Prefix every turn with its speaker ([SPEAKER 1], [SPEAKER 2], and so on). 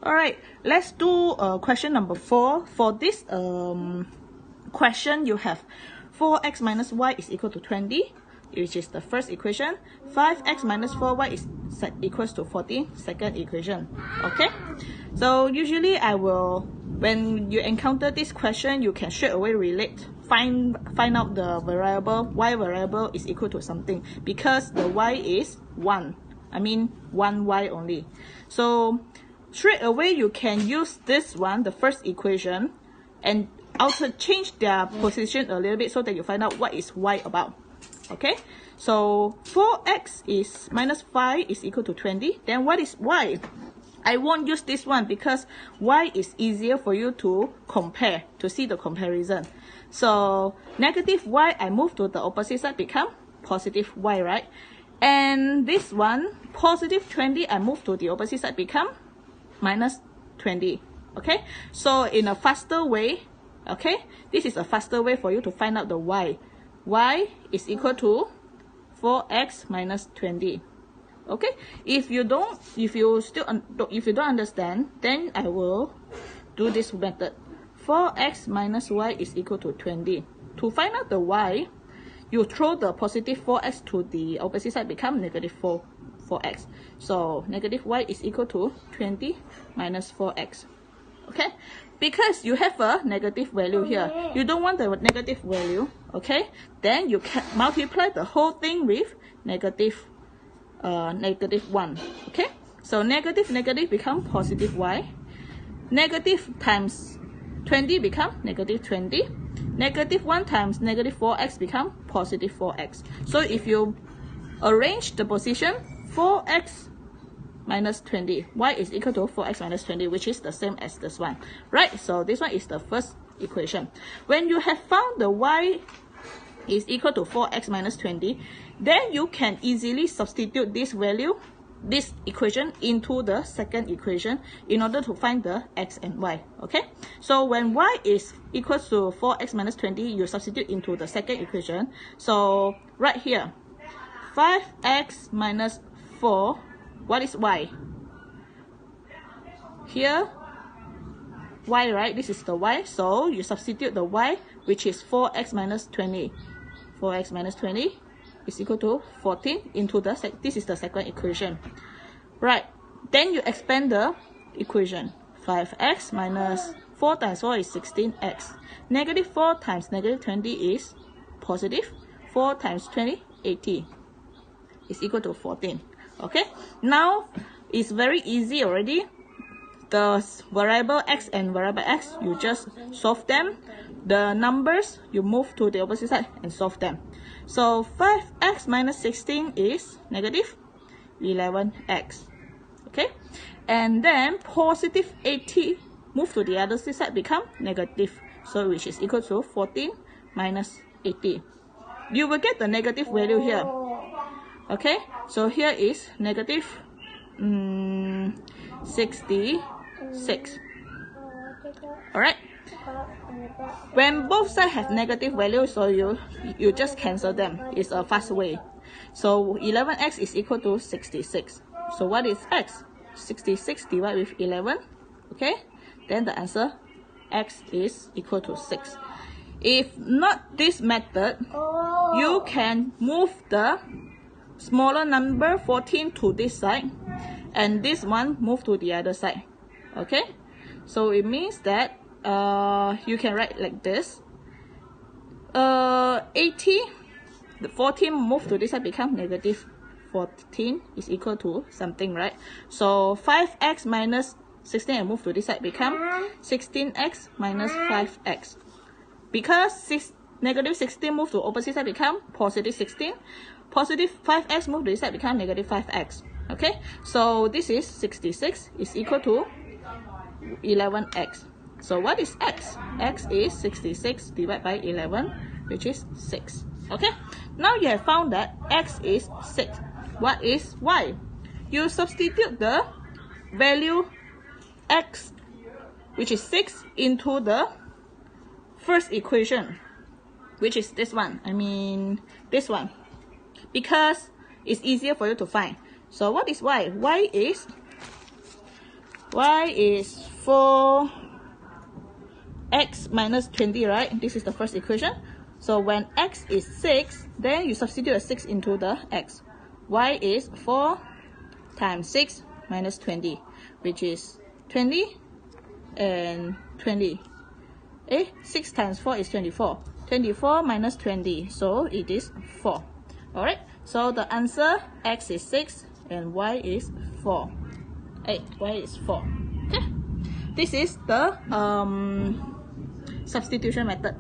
[SPEAKER 1] Alright, let's do question number 4. For this question, you have 4x minus y is equal to 20, which is the first equation. 5x minus 4y is equals to 14, second equation. Okay, so usually when you encounter this question, you can straight away relate, find out the variable, y variable is equal to something, because the y is 1. I mean 1y only. So straight away you can use this one, the first equation, and change their position a little bit so that you find out what is y about. Okay, so 4x is minus 5 is equal to 20. Then what is y? I won't use this one because y is easier for you to compare, to see the comparison. So negative y, I move to the opposite side, become positive y, right? And this one, positive 20, I move to the opposite side, become minus 20. Okay, so in a faster way, okay, this is a faster way for you to find out the y. Y is equal to 4x minus 20. Okay, if you don't understand, then I will do this method. 4x minus y is equal to 20. To find out the y, you throw the positive 4x to the opposite side, become negative 4x. So negative y is equal to 20 minus 4x. Okay, because you have a negative value here, you don't want the negative value. Okay, then you can multiply the whole thing with negative 1. Okay, so negative become positive y. Negative times 20 become negative 20. Negative 1 times negative 4x become positive 4x. So if you arrange the position, 4x minus 20, y is equal to 4x minus 20, which is the same as this one, right? So this one is the first equation. When you have found the y is equal to 4x minus 20, then you can easily substitute this value, this equation, into the second equation in order to find the x and y. Okay, so when y is equal to 4x minus 20, you substitute into the second equation. So right here, 5x minus 4, what is y? Here, y, right? This is the y. So you substitute the y, which is 4x minus 20. 4x minus 20 is equal to 14 into this is the second equation. Right. Then you expand the equation. 5x minus 4 times 4 is 16x. Negative 4 times negative 20 is positive. 4 times 20, 80 is equal to 14. Okay, now it's very easy already. The variable x and variable x, you just solve them. The numbers, you move to the opposite side and solve them. So 5x minus 16 is negative 11x. Okay, and then positive 80 move to the other side, become negative, so which is equal to 14 minus 80. You will get the negative value here. Okay, so here is negative 66. Alright, when both sides have negative value, so you just cancel them. It's a fast way. So 11x is equal to 66. So what is x? 66 divided with 11. Okay, then the answer, x is equal to 6. If not this method, you can move the smaller number 14 to this side, and this one move to the other side. Okay, so it means that you can write like this. 80, the 14 move to this side, become negative 14 is equal to something, right? So 5x minus 16 and move to this side, become 16x minus 5x. Because negative 16 move to opposite side, become positive 16. Positive 5x move to this side, become negative 5x. Okay, so this is 66 is equal to 11x. So what is x? X is 66 divided by 11, which is 6. Okay, now you have found that x is 6. What is y? You substitute the value x, which is 6, into the first equation, which is this one. I mean this one, because it's easier for you to find. So what is y? Y is y is 4x minus 20, right? This is the first equation. So when x is 6, then you substitute a 6 into the x. Y is 4 times 6 minus 20, which is 20 and 20. 6 times 4 is 24. 24 minus 20, so it is 4. Alright, so the answer, x is 6 and y is 4. Y is 4. Okay, this is the substitution method.